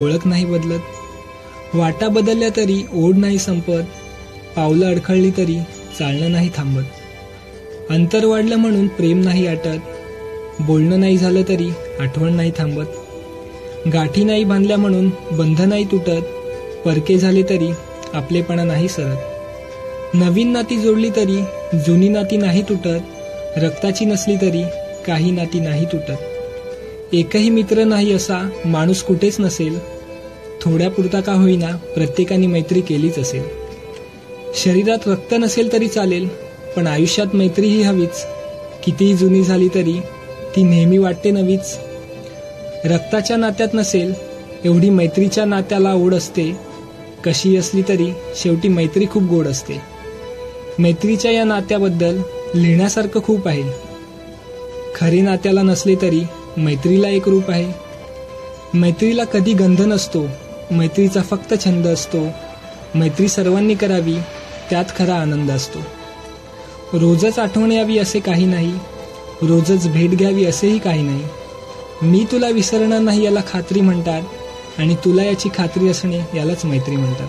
ओळख नाही बदलत, वाटा बदलल्या तरी ओढ नाही संपत, पावलं अडखळली तरी चालणं नाही थांबत. अंतर वाढलं म्हणून प्रेम नाही आटत, बोलणं नाही झालं तरी आठवण नाही थांबत. गाठी नाही बांधल्या म्हणून बंध नाही तुटत, परके झाले तरी आपलेपणा नाही सरत. नवीन नाती जोडली तरी जुनी नाती नाही तुटत, रक्ताची नसली तरी काही नाती नाही तुटत. एकही मित्र नाही असा माणूस कुठेच नसेल, थोड्यापुरता का होईना प्रत्येकाने मैत्री केलीच असेल. शरीरात रक्त नसेल तरी चालेल, पण आयुष्यात मैत्री ही हवीच, कितीही जुनी झाली तरी ती नेहमी वाटते नवीच. रक्ताच्या नात्यात नसेल एवढी मैत्रीच्या नात्याला ओढ असते, कशी असली तरी शेवटी मैत्री खूप गोड असते. मैत्रीच्या या नात्याबद्दल लिहिण्यासारखं खूप आहे, खरे नात्याला नसले तरी मैत्रीला एक रूप आहे. मैत्रीला कधी गंध नसतो, मैत्रीचा फक्त छंद असतो, मैत्री सर्वांनी करावी त्यात खरा आनंद असतो. रोजच आठवण यावी असे काही नाही, रोजच भेट घ्यावी असेही काही नाही. मी तुला विसरणार नाही याला खात्री म्हणतात, आणि तुला याची खात्री असणे यालाच मैत्री म्हणतात.